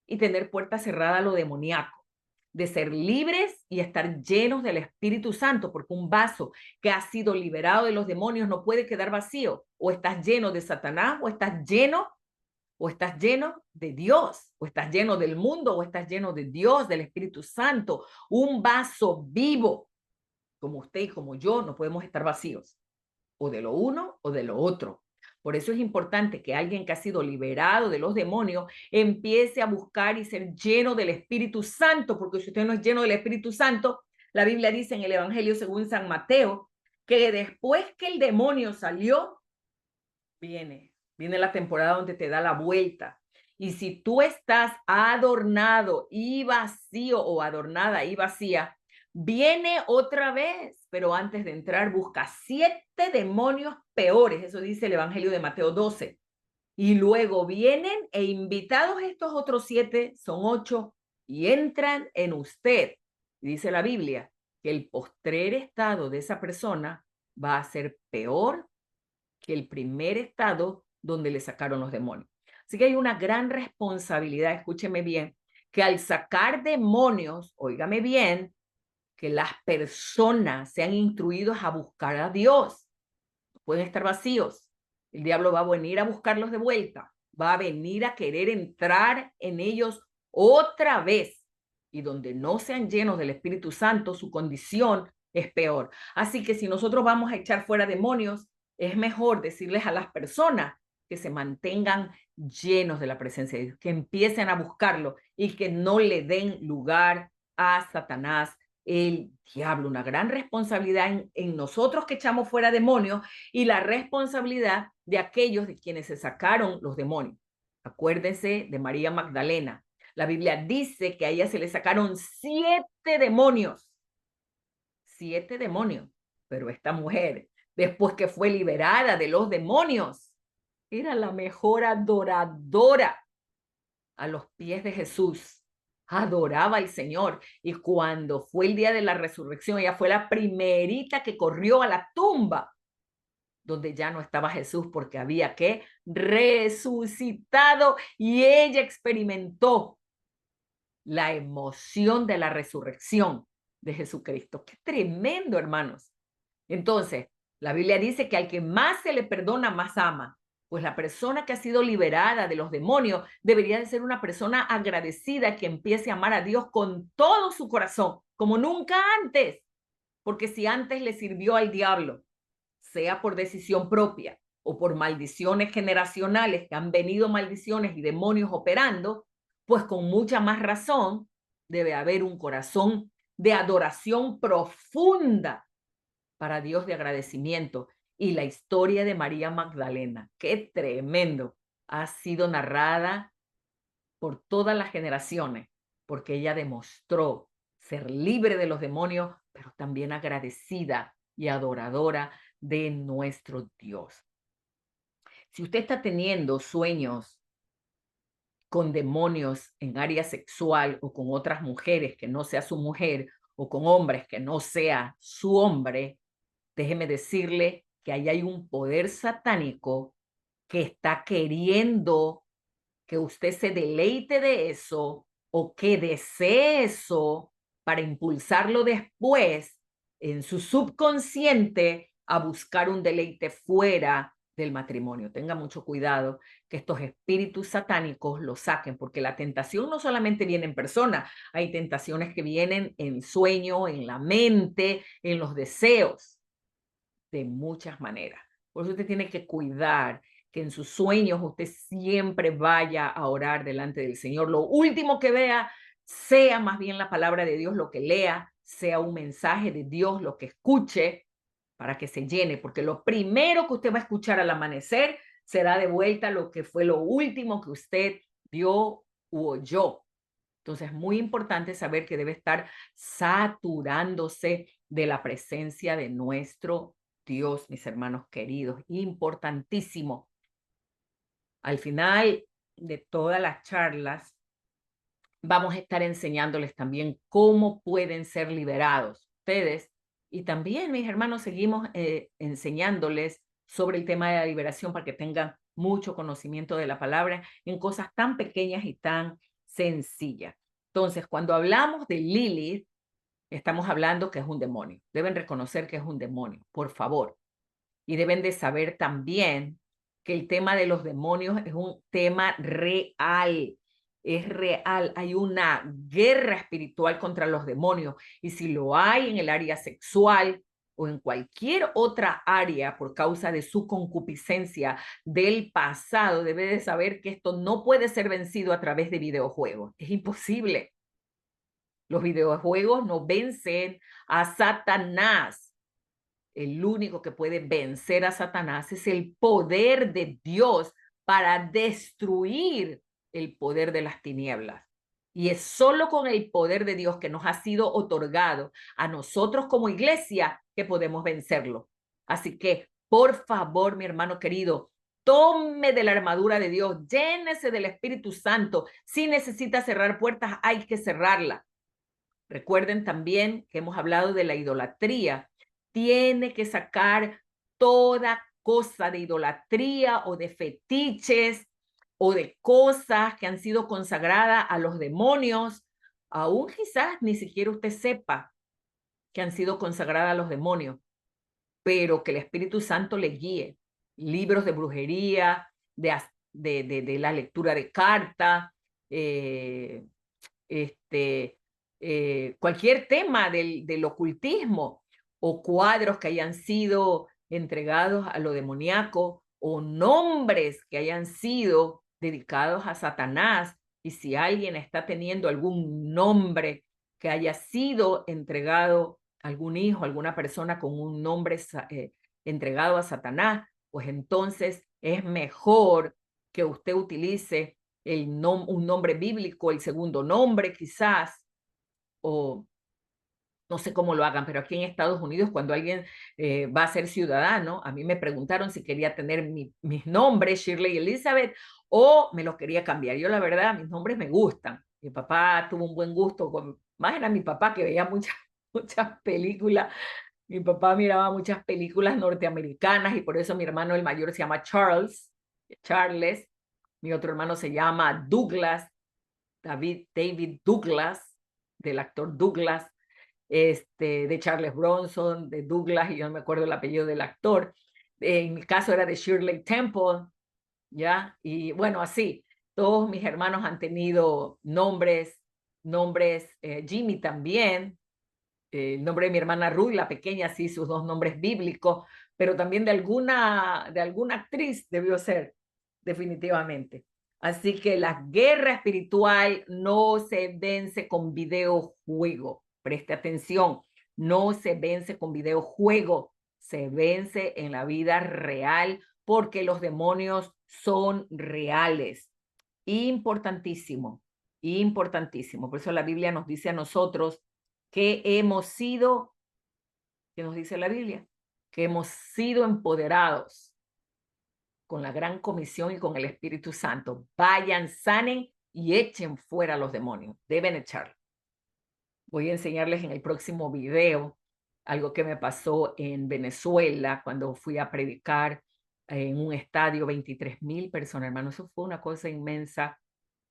[SPEAKER 1] y tener puertas cerradas a lo demoníaco, de ser libres y estar llenos del Espíritu Santo, porque un vaso que ha sido liberado de los demonios no puede quedar vacío, o estás lleno de Satanás o estás lleno O estás lleno de Dios, o estás lleno del mundo, o estás lleno de Dios, del Espíritu Santo. Un vaso vivo, como usted y como yo, no podemos estar vacíos, o de lo uno o de lo otro. Por eso es importante que alguien que ha sido liberado de los demonios empiece a buscar y ser lleno del Espíritu Santo, porque si usted no es lleno del Espíritu Santo, la Biblia dice en el Evangelio según San Mateo, que después que el demonio salió, viene la temporada donde te da la vuelta. Y si tú estás adornado y vacío o adornada y vacía, viene otra vez, pero antes de entrar busca 7 demonios peores, eso dice el Evangelio de Mateo 12. Y luego vienen e invitados estos otros 7, son 8, y entran en usted. Y dice la Biblia que el postrer estado de esa persona va a ser peor que el primer estado donde le sacaron los demonios. Así que hay una gran responsabilidad, escúcheme bien, que al sacar demonios, óigame bien, que las personas sean instruidos a buscar a Dios. Pueden estar vacíos. El diablo va a venir a buscarlos de vuelta. Va a venir a querer entrar en ellos otra vez. Y donde no sean llenos del Espíritu Santo, su condición es peor. Así que si nosotros vamos a echar fuera demonios, es mejor decirles a las personas que se mantengan llenos de la presencia de Dios, que empiecen a buscarlo y que no le den lugar a Satanás, el diablo. Una gran responsabilidad en nosotros que echamos fuera demonios y la responsabilidad de aquellos de quienes se sacaron los demonios. Acuérdense de María Magdalena. La Biblia dice que a ella se le sacaron 7 demonios. 7 demonios. Pero esta mujer, después que fue liberada de los demonios, era la mejor adoradora a los pies de Jesús. Adoraba al Señor. Y cuando fue el día de la resurrección, ella fue la primerita que corrió a la tumba donde ya no estaba Jesús porque había que resucitado y ella experimentó la emoción de la resurrección de Jesucristo. Qué tremendo, hermanos. Entonces, la Biblia dice que al que más se le perdona, más ama. Pues la persona que ha sido liberada de los demonios debería de ser una persona agradecida que empiece a amar a Dios con todo su corazón, como nunca antes. Porque si antes le sirvió al diablo, sea por decisión propia o por maldiciones generacionales, que han venido maldiciones y demonios operando, pues con mucha más razón debe haber un corazón de adoración profunda para Dios, de agradecimiento. Y la historia de María Magdalena, qué tremendo, ha sido narrada por todas las generaciones, porque ella demostró ser libre de los demonios, pero también agradecida y adoradora de nuestro Dios. Si usted está teniendo sueños con demonios en área sexual o con otras mujeres que no sea su mujer o con hombres que no sea su hombre, déjeme decirle que ahí hay un poder satánico que está queriendo que usted se deleite de eso o que desee eso para impulsarlo después en su subconsciente a buscar un deleite fuera del matrimonio. Tenga mucho cuidado que estos espíritus satánicos lo saquen, porque la tentación no solamente viene en persona, hay tentaciones que vienen en sueño, en la mente, en los deseos, de muchas maneras. Por eso usted tiene que cuidar que en sus sueños usted siempre vaya a orar delante del Señor. Lo último que vea sea más bien la palabra de Dios lo que lea, sea un mensaje de Dios lo que escuche, para que se llene, porque lo primero que usted va a escuchar al amanecer será de vuelta lo que fue lo último que usted vio u oyó. Entonces es muy importante saber que debe estar saturándose de la presencia de nuestro Dios, mis hermanos queridos. Importantísimo. Al final de todas las charlas, vamos a estar enseñándoles también cómo pueden ser liberados ustedes. Y también, mis hermanos, seguimos enseñándoles sobre el tema de la liberación para que tengan mucho conocimiento de la palabra en cosas tan pequeñas y tan sencillas. Entonces, cuando hablamos de Lilith, estamos hablando que es un demonio. Deben reconocer que es un demonio, por favor. Y deben de saber también que el tema de los demonios es un tema real. Es real, hay una guerra espiritual contra los demonios y si lo hay en el área sexual o en cualquier otra área por causa de su concupiscencia del pasado, debe de saber que esto no puede ser vencido a través de videojuegos. Es imposible. Los videojuegos no vencen a Satanás. El único que puede vencer a Satanás es el poder de Dios para destruir el poder de las tinieblas. Y es solo con el poder de Dios que nos ha sido otorgado a nosotros como iglesia que podemos vencerlo. Así que, por favor, mi hermano querido, tome de la armadura de Dios, llénese del Espíritu Santo. Si necesita cerrar puertas, hay que cerrarla. Recuerden también que hemos hablado de la idolatría. Tiene que sacar toda cosa de idolatría o de fetiches o de cosas que han sido consagradas a los demonios. Aún quizás ni siquiera usted sepa que han sido consagradas a los demonios, pero que el Espíritu Santo le guíe. Libros de brujería, de la lectura de cartas, cualquier tema del ocultismo o cuadros que hayan sido entregados a lo demoníaco o nombres que hayan sido dedicados a Satanás. Y si alguien está teniendo algún nombre que haya sido entregado a algún hijo, alguna persona con un nombre entregado a Satanás, pues entonces es mejor que usted utilice un nombre bíblico, el segundo nombre quizás, o no sé cómo lo hagan, pero aquí en Estados Unidos cuando alguien va a ser ciudadano, a mí me preguntaron si quería tener mis nombres, Shirley Elizabeth, o me los quería cambiar. Yo la verdad, mis nombres me gustan. Mi papá tuvo un buen gusto, más era mi papá que veía muchas películas. Mi papá miraba muchas películas norteamericanas y por eso mi hermano el mayor se llama Charles. Mi otro hermano se llama Douglas, David Douglas, del actor Douglas, de Charles Bronson, de Douglas, y yo no me acuerdo el apellido del actor. En mi caso era de Shirley Temple, ¿ya? Y bueno, así, todos mis hermanos han tenido nombres, Jimmy también, el nombre de mi hermana Ruth, la pequeña, sí, sus dos nombres bíblicos, pero también de alguna actriz debió ser, definitivamente. Así que la guerra espiritual no se vence con videojuego. Preste atención, no se vence con videojuego, se vence en la vida real porque los demonios son reales. Importantísimo, importantísimo. Por eso la Biblia nos dice a nosotros que hemos sido, ¿qué nos dice la Biblia? Que hemos sido empoderados con la gran comisión y con el Espíritu Santo. Vayan, sanen y echen fuera a los demonios. Deben echarlo. Voy a enseñarles en el próximo video algo que me pasó en Venezuela cuando fui a predicar en un estadio, 23,000 personas, hermano. Eso fue una cosa inmensa,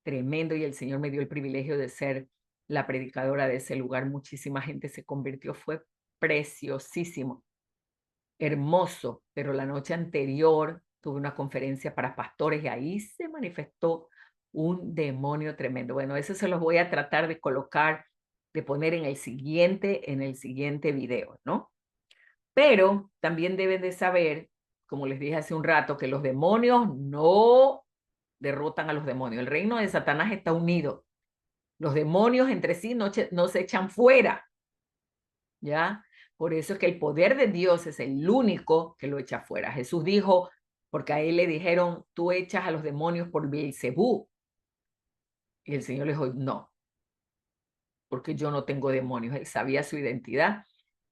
[SPEAKER 1] tremendo, y el Señor me dio el privilegio de ser la predicadora de ese lugar. Muchísima gente se convirtió, fue preciosísimo, hermoso, pero la noche anterior tuve una conferencia para pastores y ahí se manifestó un demonio tremendo. Bueno, eso se los voy a tratar de colocar, de poner en el siguiente video, ¿no? Pero también deben de saber, como les dije hace un rato, que los demonios no derrotan a los demonios. El reino de Satanás está unido. Los demonios entre sí no se echan fuera, ¿ya? Por eso es que el poder de Dios es el único que lo echa fuera. Jesús dijo, porque a él le dijeron, tú echas a los demonios por Beelzebú. Y el Señor le dijo, no, porque yo no tengo demonios. Él sabía su identidad.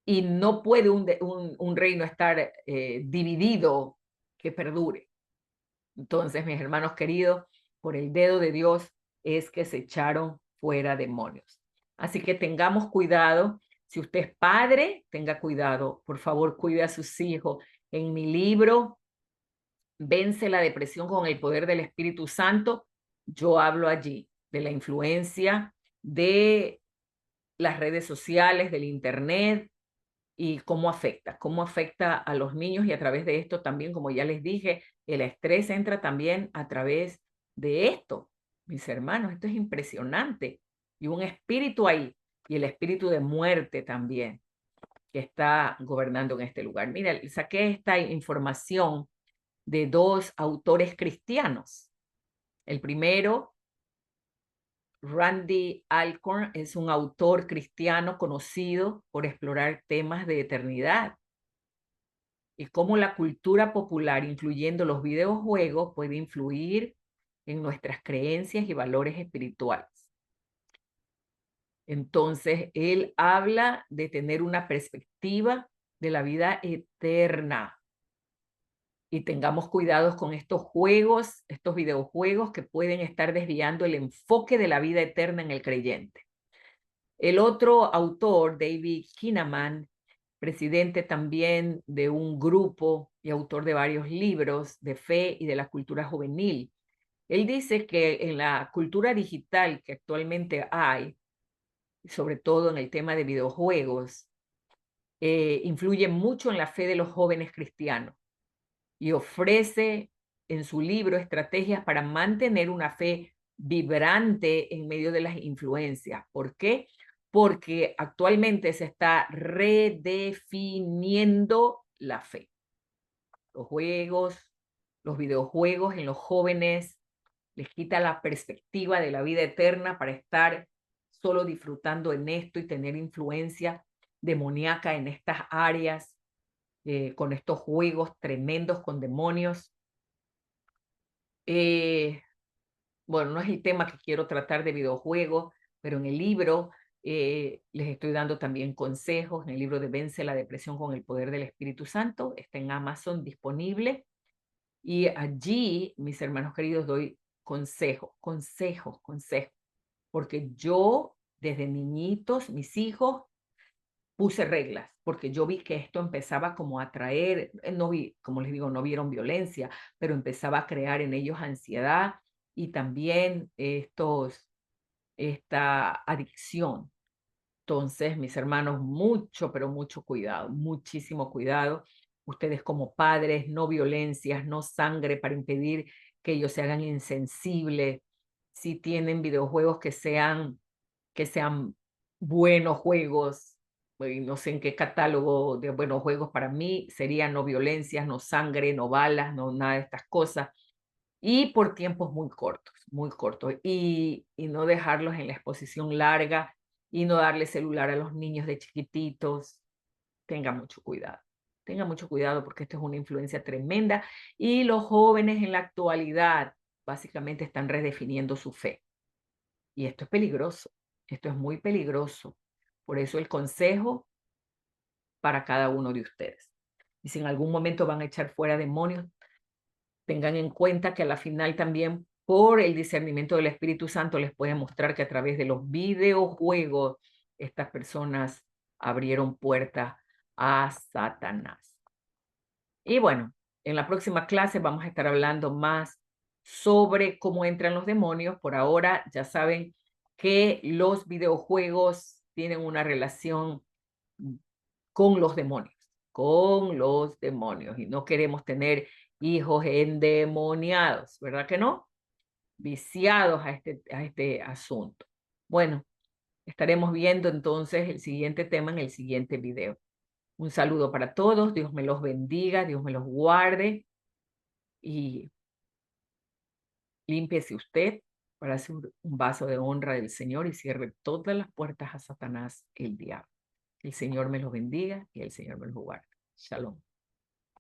[SPEAKER 1] Y no puede un reino estar dividido que perdure. Entonces, mis hermanos queridos, por el dedo de Dios es que se echaron fuera demonios. Así que tengamos cuidado. Si usted es padre, tenga cuidado. Por favor, cuide a sus hijos. En mi libro, Vence la depresión con el poder del Espíritu Santo, yo hablo allí de la influencia de las redes sociales, del internet, y cómo afecta a los niños y a través de esto también, como ya les dije, El estrés entra también a través de esto, mis hermanos, esto es impresionante. Y un espíritu ahí, y el espíritu de muerte también, que está gobernando en este lugar. Mira, saqué esta información de dos autores cristianos. El primero, Randy Alcorn, es un autor cristiano conocido por explorar temas de eternidad y cómo la cultura popular, incluyendo los videojuegos, puede influir en nuestras creencias y valores espirituales. Entonces, él habla de tener una perspectiva de la vida eterna. Y tengamos cuidados con estos juegos, estos videojuegos que pueden estar desviando el enfoque de la vida eterna en el creyente. El otro autor, David Kinnaman, presidente también de un grupo y autor de varios libros de fe y de la cultura juvenil, él dice que en la cultura digital que actualmente hay, sobre todo en el tema de videojuegos, influye mucho en la fe de los jóvenes cristianos y ofrece en su libro estrategias para mantener una fe vibrante en medio de las influencias. ¿Por qué? Porque actualmente se está redefiniendo la fe. Los juegos, los videojuegos en los jóvenes les quita la perspectiva de la vida eterna para estar solo disfrutando en esto y tener influencia demoníaca en estas áreas, con estos juegos tremendos con demonios. Bueno, no es el tema que quiero tratar de videojuegos, pero en el libro les estoy dando también consejos. En el libro de Vence la depresión con el poder del Espíritu Santo, está en Amazon disponible. Y allí, mis hermanos queridos, doy consejos, porque yo desde niñitos, mis hijos, puse reglas, porque yo vi que esto empezaba como a traer, no vi, como les digo, no vieron violencia, pero empezaba a crear en ellos ansiedad y también esta adicción. Entonces, mis hermanos, mucho, pero mucho cuidado, muchísimo cuidado. Ustedes como padres, no violencias, no sangre para impedir que ellos se hagan insensibles. Si tienen videojuegos que sean buenos juegos, no sé en qué catálogo de buenos juegos para mí sería no violencias, no sangre, no balas, no nada de estas cosas. Y por tiempos muy cortos. Y no dejarlos en la exposición larga y no darle celular a los niños de chiquititos. Tenga mucho cuidado. Tenga mucho cuidado porque esto es una influencia tremenda y los jóvenes en la actualidad básicamente están redefiniendo su fe. Y esto es peligroso, esto es muy peligroso. Por eso el consejo para cada uno de ustedes. Y si en algún momento van a echar fuera demonios, tengan en cuenta que a la final también por el discernimiento del Espíritu Santo les puede mostrar que a través de los videojuegos estas personas abrieron puertas a Satanás. Y bueno, en la próxima clase vamos a estar hablando más sobre cómo entran los demonios. Por ahora ya saben que los videojuegos tienen una relación con los demonios, y no queremos tener hijos endemoniados, ¿verdad que no? Viciados a este asunto. Bueno, estaremos viendo entonces el siguiente tema en el siguiente video. Un saludo para todos, Dios me los bendiga, Dios me los guarde y límpiese usted para hacer un vaso de honra del Señor y cierre todas las puertas a Satanás, el diablo. El Señor me los bendiga y el Señor me los guarde. Shalom.